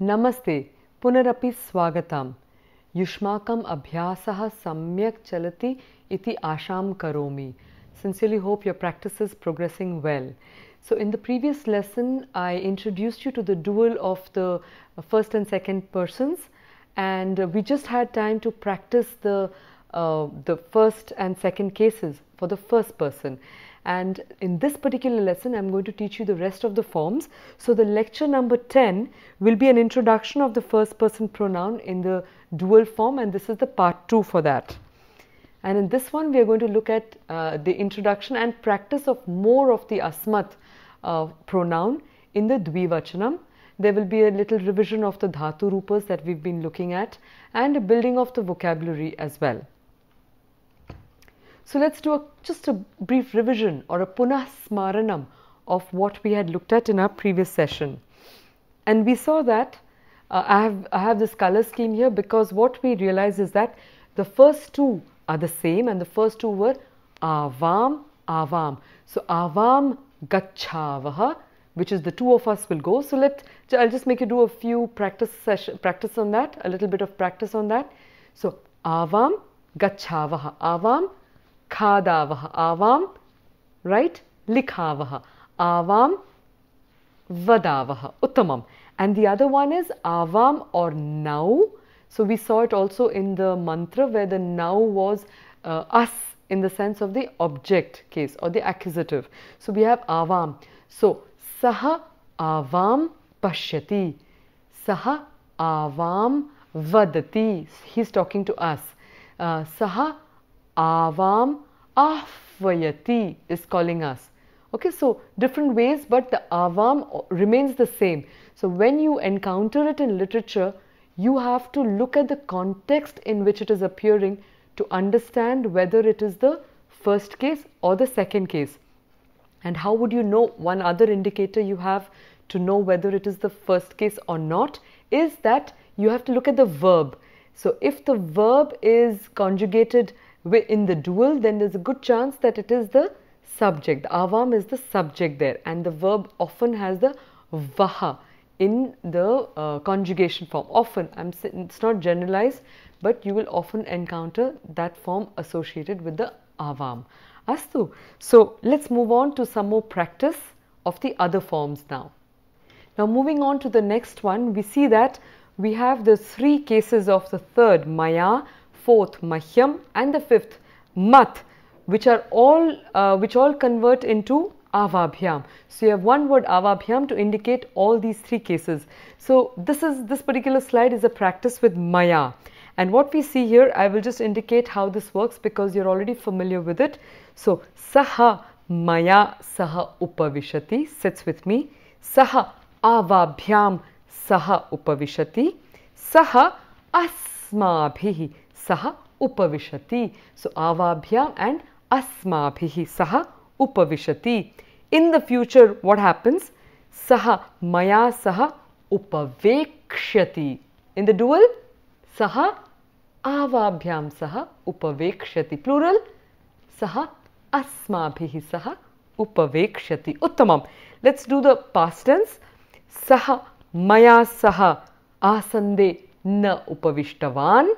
नमस्ते पुनरपि स्वागतम् युष्माकम् अभ्यासः सम्यक् चलति इति आशां करोमि. Sincerely hope your practice is progressing well. So in the previous lesson I introduced you to the dual of the first and second persons, and we just had time to practice the first and second cases for the first person. And in this particular lesson, I'm going to teach you the rest of the forms. So the lecture number 10 will be an introduction of the first person pronoun in the dual form, and this is the part 2 for that. And in this one, we are going to look at the introduction and practice of more of the asmat pronoun in the dvivachanam. There will be a little revision of the dhatu rupas that we've been looking at, and a building of the vocabulary as well. So let's do just a brief revision or a punah smaranam of what we had looked at in our previous session. And we saw that I have this color scheme here because what we realized is that the first two are the same, and the first two were avam, avam. So avam gachavaha, which is the two of us will go. So I'll just make you do a few practice on that, a little bit of practice on that. So avam gachavaha, avam khadavaha, avam, right, likhavaha, avam vadavaha, uttamam. And the other one is avam or now. So we saw it also in the mantra where the now was us in the sense of the object case or the accusative. So we have avam. So saha avam pashyati, saha avam vadati, he's talking to us. Saha avam ahvayati is calling us. Okay, so different ways, but the avam remains the same. So when you encounter it in literature, you have to look at the context in which it is appearing to understand whether it is the first case or the second case. And how would you know? One other indicator you have to know whether it is the first case or not is that you have to look at the verb. So if the verb is conjugated in the dual, then there's a good chance that it is the subject. The avam is the subject there, and the verb often has the vaha in the conjugation form. Often, it's not generalized, but you will often encounter that form associated with the avam. Astu. So let's move on to some more practice of the other forms now. Now moving on to the next one, we see that we have the three cases of the third maya, fourth mahyam, and the fifth mat, which all convert into avabhyam. So you have one word avabhyam to indicate all these three cases. So this particular slide is a practice with maya, and what we see here, I will just indicate how this works because you're already familiar with it. So saha maya saha upavishati, sits with me. Saha avabhyam saha upavishati, saha asmabhihi saha upavishati. So avabhyam and asmabhihi saha upavishati. In the future, what happens? Saha maya saha upavekshyati. In the dual, saha avabhyam saha upavekshyati. Plural, saha asmabhihi saha upavekshyati. Uttamam. Let's do the past tense. Saha maya saha asande na upavishtavan,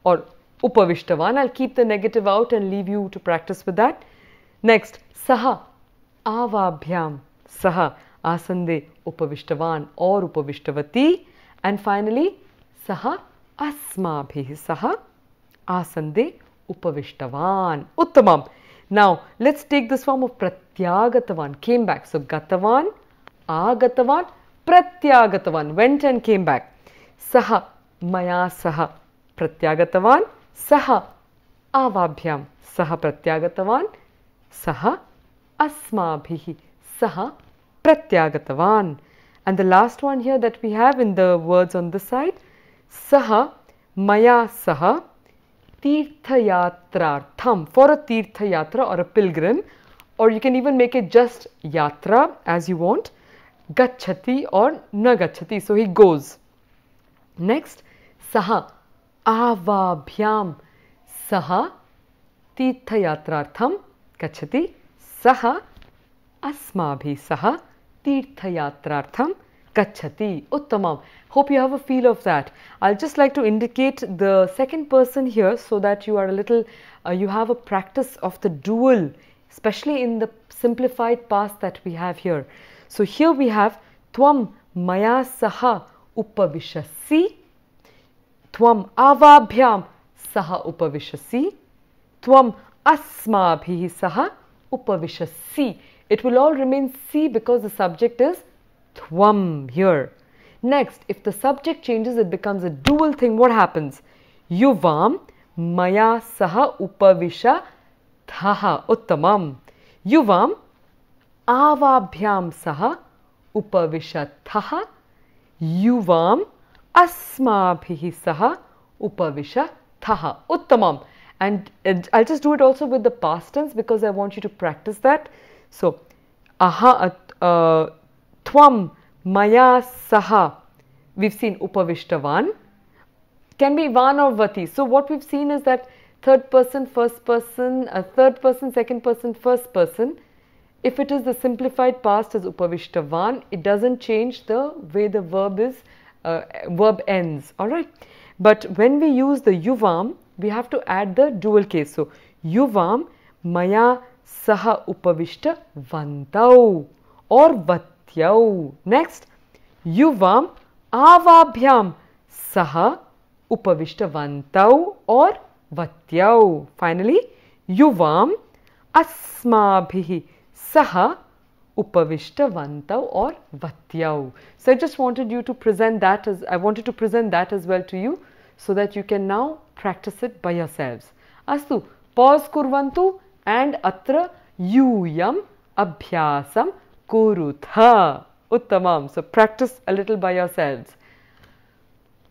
or upavishtavan. I'll keep the negative out and leave you to practice with that. Next, saha avabhyam saha asande upavishtavan or upavishtvati. And finally, saha asmabhihi saha asande upavishtavan. Uttamam. Now, let's take this form of pratyagatavan, came back. So, gatavan, agatavan, pratyagatavan, went and came back. Saha maya saha pratyagatavan, saha avabhyam saha pratyagatavan, saha asmabhihi saha pratyagatavan. And the last one here that we have in the words on this side, saha maya saha tirthayatrartham, for a tirthayatra or a pilgrim, or you can even make it just yatra as you want, gachati or na gachati, so he goes. Next, saha avabhyam saha tirthayatrartham gachati, saha asmabhi saha tirthayatrartham gachati. Uttamam. Hope you have a feel of that. I'll just like to indicate the second person here so that you are a little, you have a practice of the dual, especially in the simplified past that we have here. So here we have Tvam maya saha upavishasi. Tvam avabhyam saha upavishasi. Tvam asmabhihi saha upavishasi. It will all remain si because the subject is Tvam here. Next, if the subject changes, it becomes a dual thing. What happens? Yuvam maya saha upavisha thaha. Uttamam. Yuvam avabhyam saha upavisha thaha. Yuvam asmabhihi saha upavisha thaha. Uttamam. And I'll just do it also with the past tense because I want you to practice that. So, Tvam maya saha, we've seen upavishtavan, can be van or vati. So what we've seen is that third person, first person, third person, second person, first person. If it is the simplified past as upavishtavan, it doesn't change the way the verb is, verb ends. Alright. But when we use the yuvam, we have to add the dual case. So yuvam maya saha upavishta vantau or vatyau. Next, yuvam avabhyam saha upavishta vantau or vatyau. Finally, yuvam asmabhihi saha upavishta vantau or vatyau. So I just wanted you to present that as, I wanted to present that as well to you so that you can now practice it by yourselves. Astu, pause kurvantu and atra yuyam abhyasam kurutha. Uttamam. So practice a little by yourselves.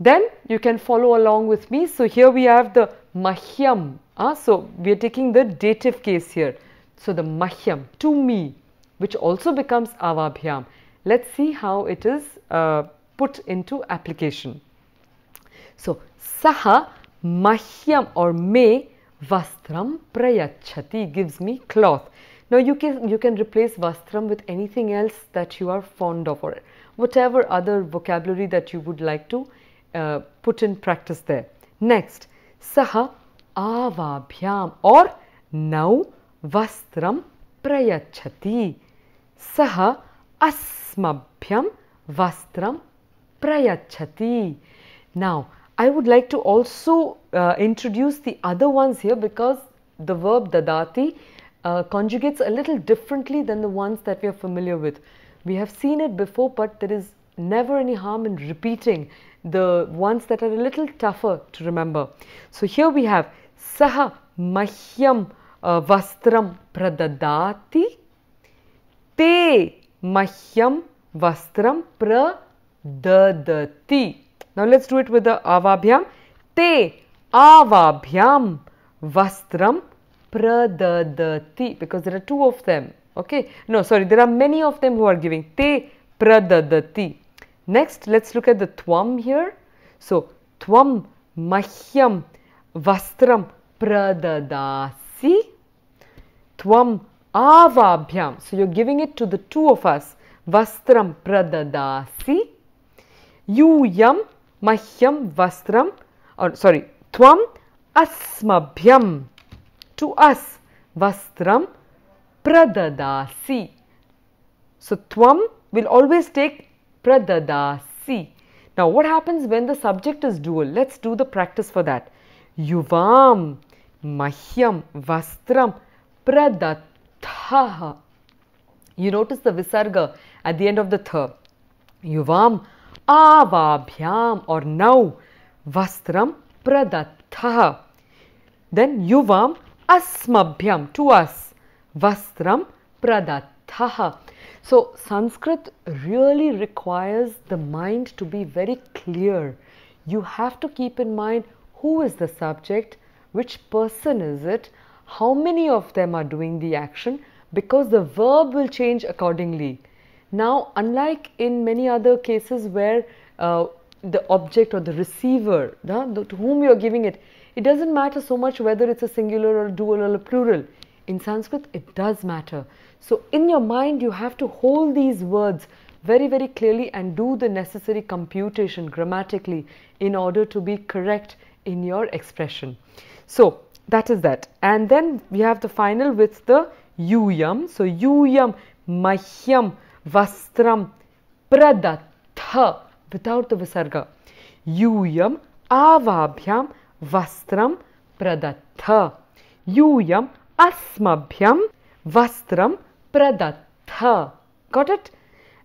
Then you can follow along with me. So here we have the mahyam. So we are taking the dative case here. So the mahyam, to me, which also becomes avabhyam. Let's see how it is put into application. So saha mahyam or me vastram prayachati, gives me cloth. Now you can replace vastram with anything else that you are fond of, or whatever other vocabulary that you would like to put in practice there. Next, saha avabhyam or now vastram prayachati. Saha asmabhyam vastram prayachati. Now I would like to also introduce the other ones here because the verb dadati conjugates a little differently than the ones that we are familiar with. We have seen it before, but there is never any harm in repeating the ones that are a little tougher to remember. So here we have saha mahyam vastram pradadati, te mahyam vastram pradadati. Now let's do it with the avabhyam. Te avabhyam vastram pradadati, because there are two of them. Okay, no, sorry, there are many of them who are giving te pradadati. Next, let's look at the tvam here. So tvam mahyam vastram pradadasi. Tvam avabhyam, so you're giving it to the two of us, vastram pradadasi. Yuyam mahyam vastram, or sorry, tvam asmabhyam, to us, vastram pradadasi. So tvam will always take pradadasi. Now what happens when the subject is dual? Let's do the practice for that. Yuvam mahyam vastram pradatha. You notice the visarga at the end of the tha. Yuvam avabhyam or now vastram pradatha. Then yuvam asmabhyam, to us, vastram pradatha. So Sanskrit really requires the mind to be very clear. You have to keep in mind who is the subject, which person is it, how many of them are doing the action, because the verb will change accordingly. Now, unlike in many other cases where the object or the receiver, to whom you are giving it, it doesn't matter so much whether it's a singular or a dual or a plural. In Sanskrit, it does matter. So in your mind, you have to hold these words very, very clearly and do the necessary computation grammatically in order to be correct in your expression. So that is that. And then we have the final with the yuyam. So yuyam mahyam vastram pradattha without the visarga. Yuyam avabhyam vastram pradattha. Yuyam asmabhyam vastram pradattha. Got it?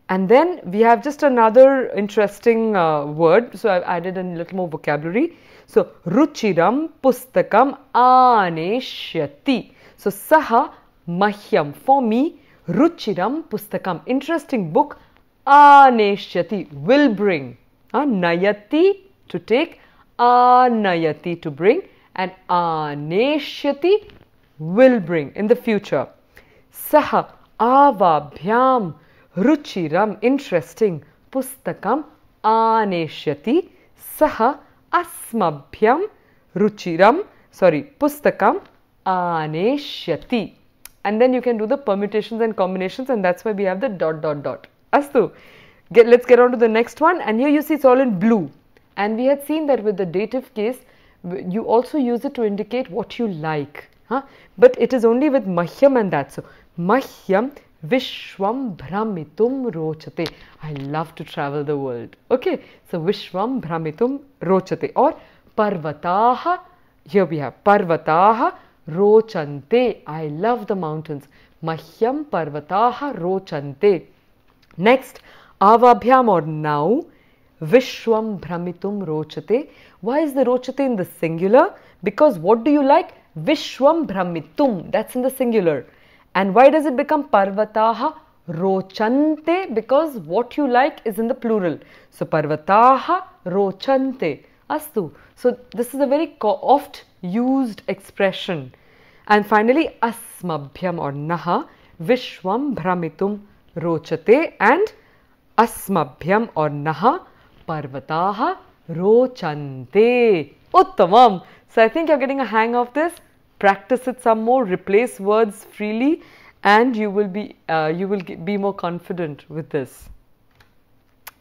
And then we have just another interesting word. So I've added a little more vocabulary. So ruchiram pustakam aneshyati. So saha mahyam, for me, ruchiram pustakam, interesting book, aneshyati, will bring. Nayati, to take, anayati, to bring, and aneshyati, will bring in the future. Saha avabhyam ruchiram, interesting, pustakam aneshyati. Saha asmabhyam ruchiram, pustakam aneshyati. And then you can do the permutations and combinations, and that's why we have the ... Astu. Let's get on to the next one. And here you see it's all in blue. And we had seen that with the dative case, you also use it to indicate what you like. But it is only with mahyam and that. So, mahyam vishwam brahmitum rochate. I love to travel the world. Okay. So, vishwam brahmitum rochate. Or parvataha. Here we have parvataha rochante. I love the mountains. Mahyam parvataha rochante. Next, avabhyam or now, vishwam brahmitum rochate. Why is the rochate in the singular? Because what do you like? Vishwam brahmitum, that's in the singular. And why does it become parvataha rochante? Because what you like is in the plural. So, parvataha rochante. Astu. So, this is a very oft used expression. And finally, asmabhyam or naha, vishwam brahmitum rochate, and asmabhyam or naha, parvataha rochante. Uttamam. So, I think you're getting a hang of this. Practice it some more, replace words freely, and you will be more confident with this.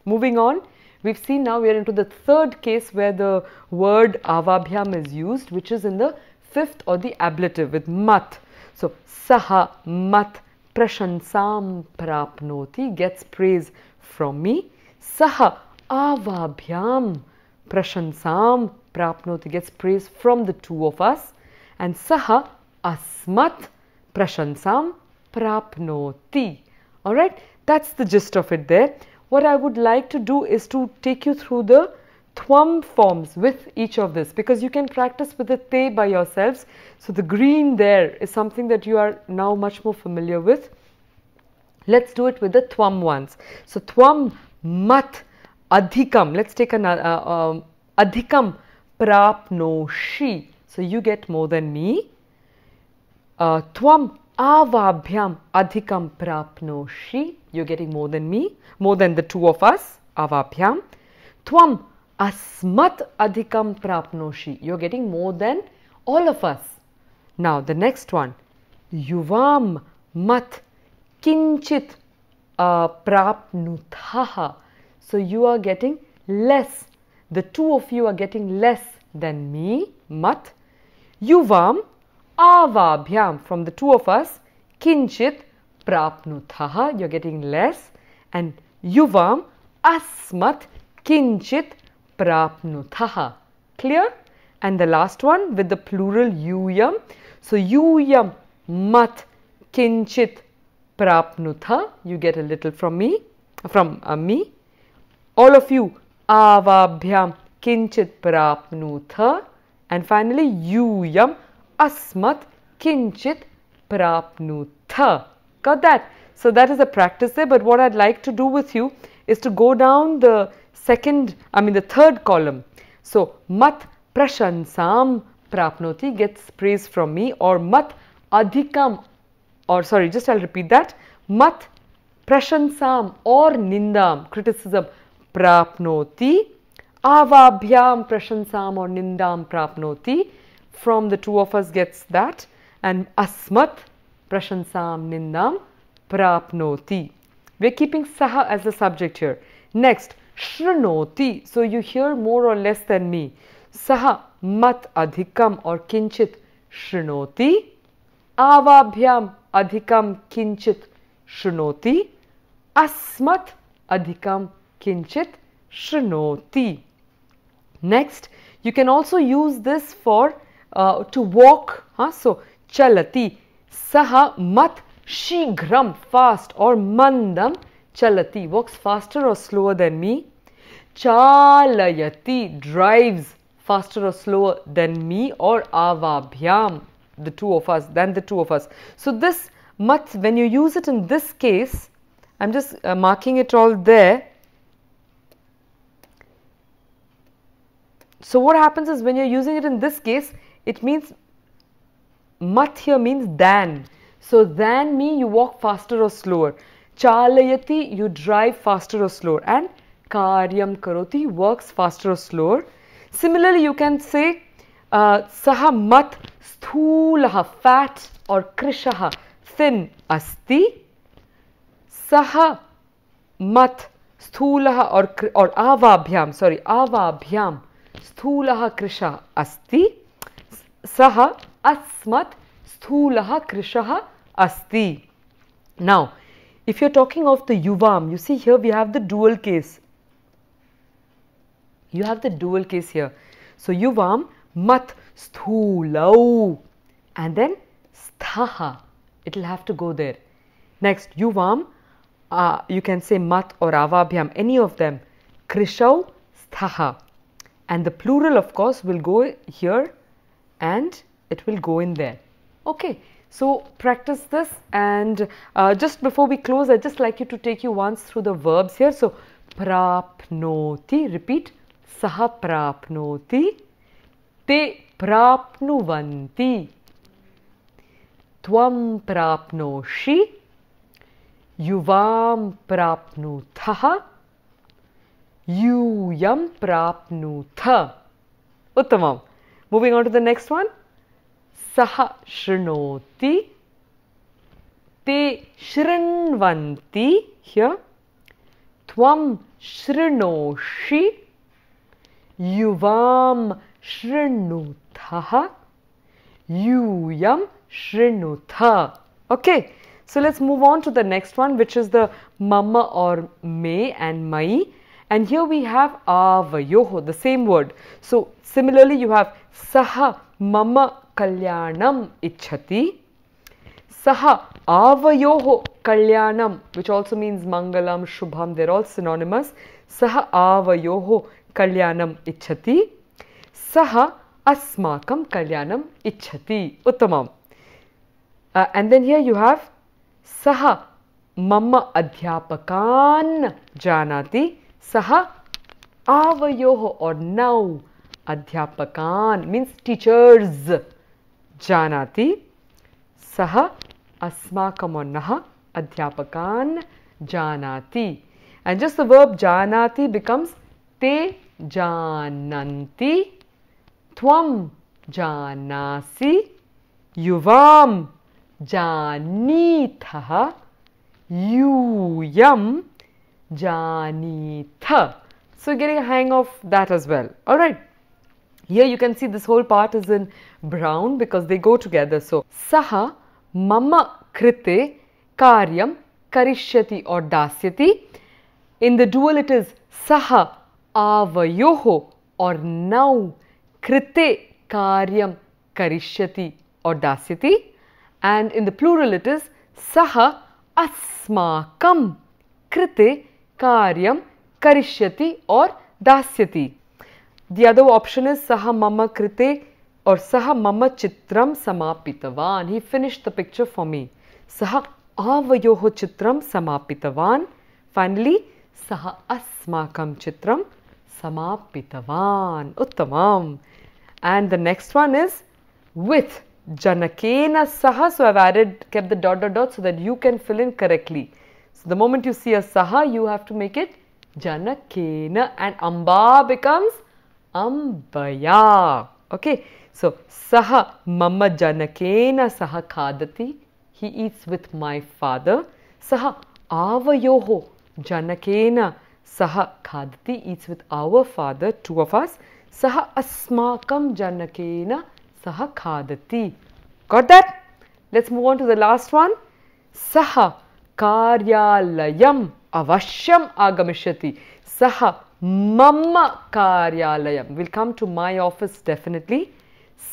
Moving on, we've seen now we are into the third case where the word avabhyam is used, which is in the fifth or the ablative with mat. So, saha mat prashansam prapnoti, gets praise from me. Saha avabhyam prashansam prapnoti, gets praise from the two of us. And saha asmat prashansam prapnoti. Alright, that's the gist of it there. What I would like to do is to take you through the thwam forms with each of this, because you can practice with the te by yourselves. So the green there is something that you are now much more familiar with. Let's do it with the thwam ones. So thwam mat adhikam. Let's take another adhikam prapnoshi. So you get more than me. Tvam avabhyam adhikam prapnoshi. You're getting more than me, more than the two of us. Avabhyam. Tvam asmat adhikam prapnoshi. You're getting more than all of us. Now the next one. Yuvam mat kinchit prapnuthaha. So you are getting less. The two of you are getting less than me. Mat. Yuvam avabhyam, from the two of us, kinchit prapnuthaha, you're getting less, and yuvam asmat kinchit prapnuthaha. Clear? And the last one with the plural yuyam. So yuyam mat kinchit prapnutha, you get a little from me, me. All of you avabhyam kinchit prapnutha. And finally, yuyam asmat kinchit prapnutha. Got that? So that is a practice there. But what I'd like to do with you is to go down the third column. So mat prashansam prapnoti, gets praise from me, or mat adhikam, or sorry, just I'll repeat that. Mat prashansam or nindam, criticism, prapnoti. Avabhyam prashansam or nindam prapnoti, from the two of us gets that, and asmat prashansam nindam prapnoti. We're keeping saha as the subject here. Next, shrunoti. So you hear more or less than me. Saha mat adhikam or kinchit shrunoti. Avabhyam adhikam kinchit shrunoti. Asmat adhikam kinchit shrunoti. Next, you can also use this for to walk. So, chalati. Saha mat shighram, fast, or mandam chalati, walks faster or slower than me. Chalayati, drives faster or slower than me, or avabhyam, the two of us. So this mat, when you use it in this case, I'm just marking it all there. So what happens is when you're using it in this case, it means mat here means than. So than me, you walk faster or slower. Chalayati, you drive faster or slower. And karyam karoti, works faster or slower. Similarly, you can say saha mat sthulaha, fat, or krishaha, thin asti. Saha mat sthulaha or avabhyam, sthulaha krisha asti. Saha asmat sthulaha krishaha asti. Now, if you're talking of the yuvam, you see here we have the dual case. You have the dual case here. So, yuvam mat sthulau, and then sthaha, it will have to go there. Next, yuvam, you can say mat or avabhyam, any of them, krishau sthaha, and the plural of course will go here and it will go in there. Okay, so practice this, and just before we close, I'd just like you to take you once through the verbs here. So, prapnoti, repeat, saha prapnoti, te prapnuvanti, tvam prapnoshi, yuvam prapnutha, yuyam prapnutha. Uttamam. Moving on to the next one. Saha shrunoti, te shrinvanti, here, tvam shrunoshi, yuvam shrunutha, yuyam shrunutha. Okay, so let's move on to the next one, which is the mama or me and mai. And here we have avayoho, the same word. So similarly, you have saha mama kalyanam ichhati, saha avayoho kalyanam, which also means mangalam, shubham, they're all synonymous. Saha avayoho kalyanam ichhati, saha asmakam kalyanam ichhati. Uttamam. And then here you have saha mama adhyapakan janati, saha avayoho or now adhyapakan means teachers janati, saha asmakam or naha adhyapakan janati. And just the verb janati becomes te jananti, tvam janasi, yuvam janitha, yuyam janitha. So getting a hang of that as well. Alright. Here you can see this whole part is in brown because they go together. So, saha mama krite karyam karishyati or dasyati. In the dual it is saha avayoho or now krite karyam karishyati or dasyati. And in the plural it is saha asmakam krite karyam karishyati or dasyati. The other option is saha mama krite or saha mama chitram samapitavan. He finished the picture for me. Saha avayoho chitram samapitavan. Finally, saha asmakam chitram samapitavan. Uttamam. And the next one is with janakena saha. So I've kept the dot dot dot so that you can fill in correctly. So the moment you see a saha, you have to make it janakena, and amba becomes ambaya. Okay, so saha mama janakena saha khadati, he eats with my father. Saha Avayoho Janakena Saha Khadati, eats with our father, two of us. Saha Asmakam Janakena Saha Khadati. Got that? Let's move on to the last one. Saha Karyalayam Avashyam Agamishati. Saha Mamma Karyalayam. We'll come to my office definitely.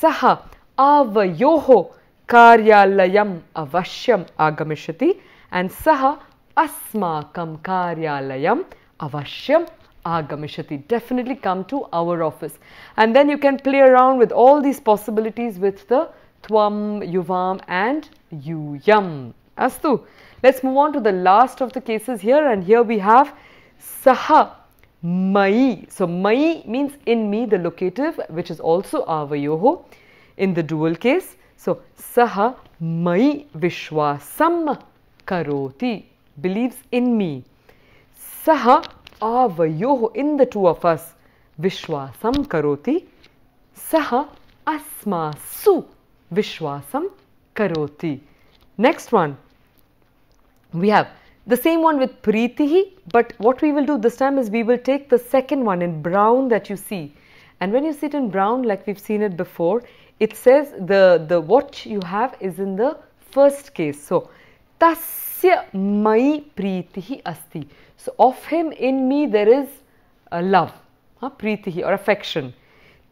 Saha Avayoho Karyalayam Avashyam Agamishati. And Saha Asmakam Karyalayam Avashyam Agamishati. Definitely come to our office. And then you can play around with all these possibilities with the Tvam, Yuvam and Yuyam. Astu. Let's move on to the last of the cases here, and here we have Saha Mai. So Mai means in me, the locative, which is also Avayoho in the dual case. So Saha Mai Vishwasam Karoti, believes in me. Saha Avayoho, in the two of us, Vishwasam Karoti. Saha Asmasu Vishwasam Karoti. Next one, we have the same one with Pritihi, but what we will do this time is we will take the second one in brown that you see. And when you see it in brown, like we've seen it before, it says the what you have is in the first case. So, Tasya Mai Pritihi Asti. So, of him in me there is a love, Pritihi or affection.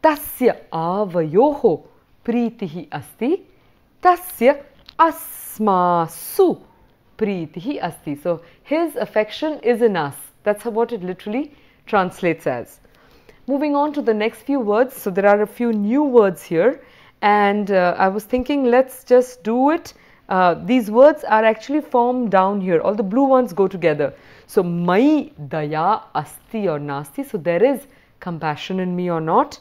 Tasya Avayoho Pritihi Asti. Tasya Asmasu Pritihi Asti. So, his affection is in us. That's what it literally translates as. Moving on to the next few words. So, there are a few new words here, and I was thinking let's just do it. These words are actually formed down here. All the blue ones go together. So, Mai Daya Asti or Nasti. So, there is compassion in me or not.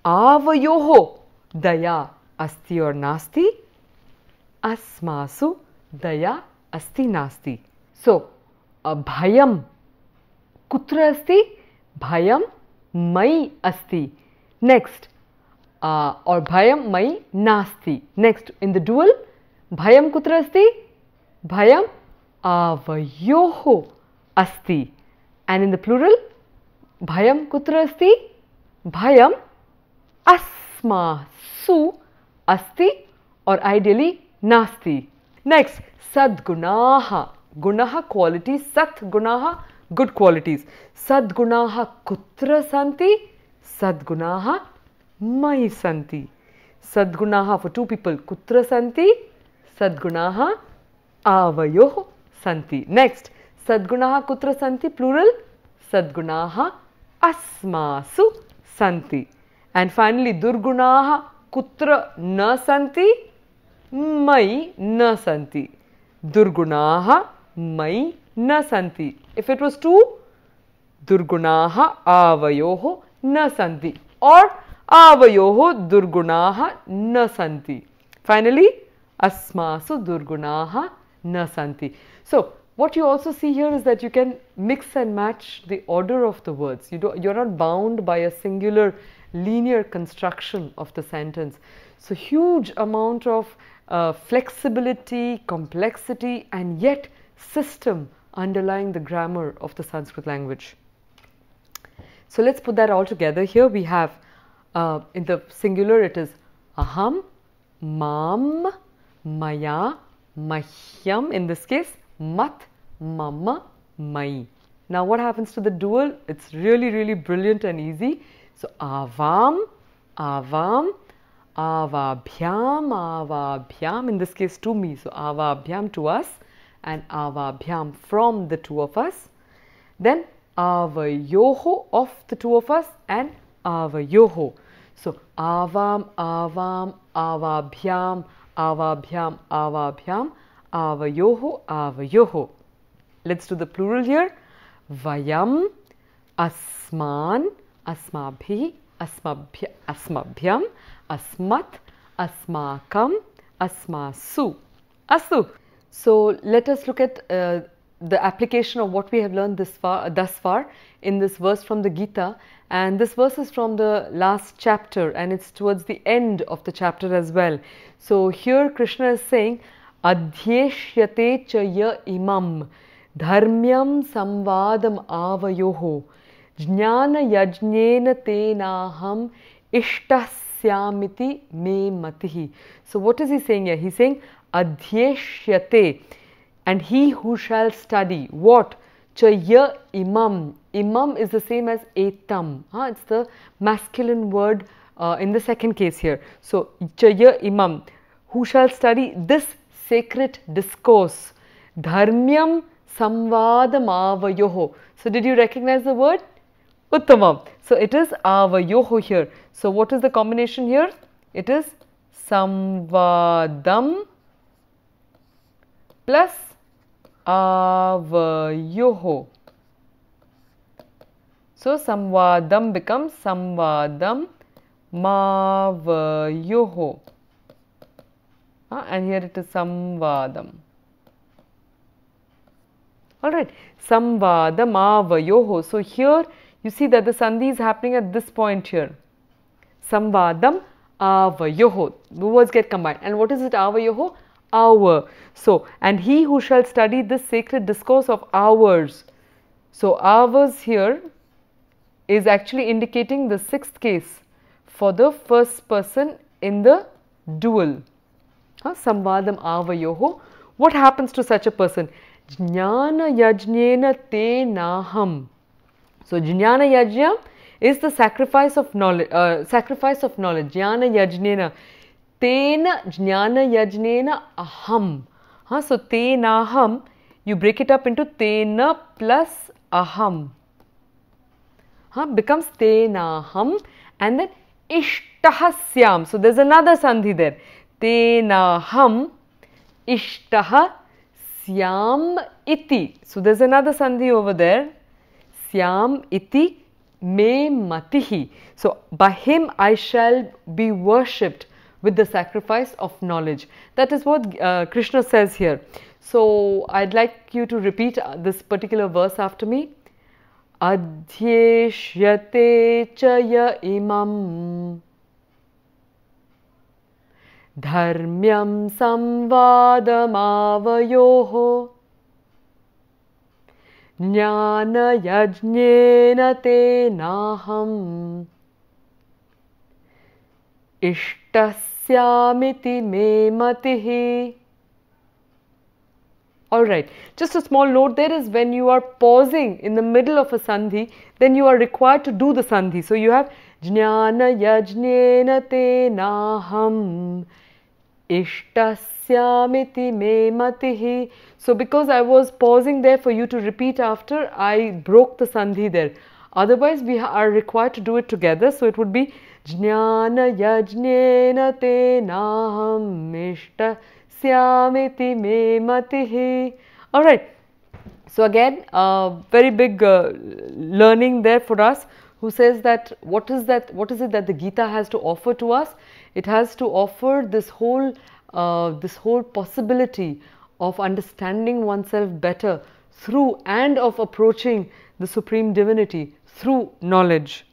Avayoho Daya Asti or Nasti. Asmasu Daya Asti Nasti. So, Bhayam Kutra Asti? Bhayam Mai Asti. Next, or Bhayam Mai Nasti. Next, in the dual, Bhayam Kutra Asti? Bhayam Avayoho Asti. And in the plural, Bhayam Kutra Asti? Bhayam Asmasu Asti, or ideally Nasti. Next, Sadgunaha. Gunaha, qualities. Sat Gunaha, good qualities. Sadgunaha Kutra Santi? Sadgunaha Mai Santi. Sadgunaha for two people. Kutra Santi? Sadgunaha Avayoho Santi. Next, Sadgunaha Kutra Santi, plural. Sadgunaha Asmasu Santi. And finally, Durgunaha Kutra Na Santi? Mai Na Santi. Durgunaha Mai Na Santi. If it was two, Durgunaha Avayoho Na Santi, or Avayoho Durgunaha Na Santi. Finally, Asmasu Durgunaha Na Santi. So, what you also see here is that you can mix and match the order of the words. You're not bound by a singular linear construction of the sentence. So, huge amount of flexibility, complexity, and yet system underlying the grammar of the Sanskrit language. So, let's put that all together. Here we have in the singular it is aham, mam, maya, mahyam, in this case mat, mama, mai. Now, what happens to the dual? It's really brilliant and easy. So, avam, avam, avabhyam, avabhyam, in this case to me. So, avabhyam to us and avabhyam from the two of us. Then avayoho of the two of us and avayoho. So, avam, avam, avabhyam, avabhyam, avabhyam, avayoho, avayoho. Let's do the plural here. Vayam, asman, asmabhi, asmabhya, asmabhyam, asmat, asmakam, asmasu. Astu. So, let us look at the application of what we have learned thus far in this verse from the Gita. And this verse is from the last chapter, and it's towards the end of the chapter as well. So, here Krishna is saying, Adhyeshyate cha ya imam Dharmyam samvadam avayoho jnana yajnena tenaham ishtasyamiti me matihi. So what is he saying here? He's saying adhyeshyate, and he who shall study what? Chaya imam. Imam is the same as etam. It's the masculine word in the second case here. So chaya imam, who shall study this sacred discourse. Dharmyam samvadam avayoho. So did you recognize the word? Uttamam. So it is avayoho here. So what is the combination here? It is samvadam plus avayoho. So samvadam becomes samvadam mavayoho. And here it is samvadam. Alright, samvadam avayoho. So here you see that the sandhi is happening at this point here. Samvadam avayoho. The words get combined. And what is it, avayoho? Hour. So, and he who shall study this sacred discourse of hours. So, hours here is actually indicating the sixth case for the first person in the dual. Samvadam avayoho. What happens to such a person? Jnana yajnena te naham. So, jnana yajna is the sacrifice of knowledge. Jnana yajnena. Tena jnana yajnena aham. So, te naham, you break it up into tena plus aham. Becomes te naham, and then ishtaha syam. So, there is another sandhi there. Te naham ishtaha syam iti. So, there is another sandhi over there. Syam iti me matihi. So, by him I shall be worshipped with the sacrifice of knowledge. That is what Krishna says here. So, I'd like you to repeat this particular verse after me. Adhyeshyate chaya imam dharmyam samvadamavayoho jnana yajnena te naham ishtasyamiti me matihi. Alright, just a small note there is when you are pausing in the middle of a sandhi, then you are required to do the sandhi. So you have jnana yajnena te naham ishtasyamiti me matihi. So because I was pausing there for you to repeat after, I broke the sandhi there. Otherwise we are required to do it together. So it would be jnana yajnena te naham ishtasyamiti me matihi. Alright, so again very big learning there for us, who says that what is it that the Gita has to offer to us? It has to offer this whole possibility of understanding oneself better through and of approaching the Supreme Divinity through knowledge.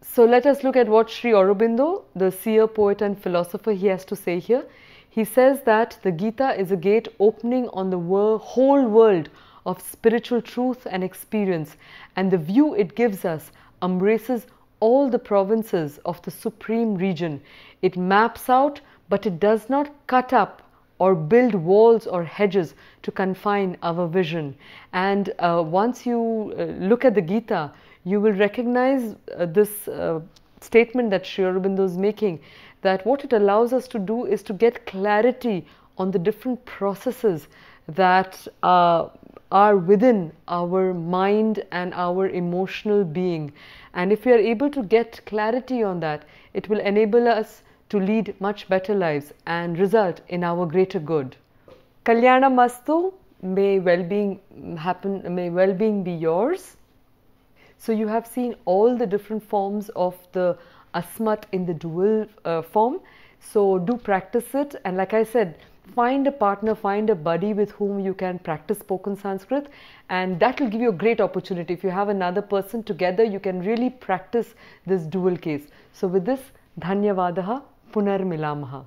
So let us look at what Sri Aurobindo, the seer, poet and philosopher, he has to say here. He says that the Gita is a gate opening on the whole world of spiritual truth and experience, and the view it gives us embraces all the provinces of the supreme region. It maps out, but it does not cut up or build walls or hedges to confine our vision. And once you look at the Gita, you will recognize this statement that Sri Aurobindo is making, that what it allows us to do is to get clarity on the different processes that are within our mind and our emotional being. And if we are able to get clarity on that, it will enable us to lead much better lives and result in our greater good. Kalyana Mastu, may well-being happen, may well-being be yours. So you have seen all the different forms of the Asmat in the dual form. So do practice it, and like I said, find a partner, find a buddy with whom you can practice spoken Sanskrit, and that will give you a great opportunity. If you have another person, together you can really practice this dual case. So with this, Dhanyavadaha, Punar Milamaha.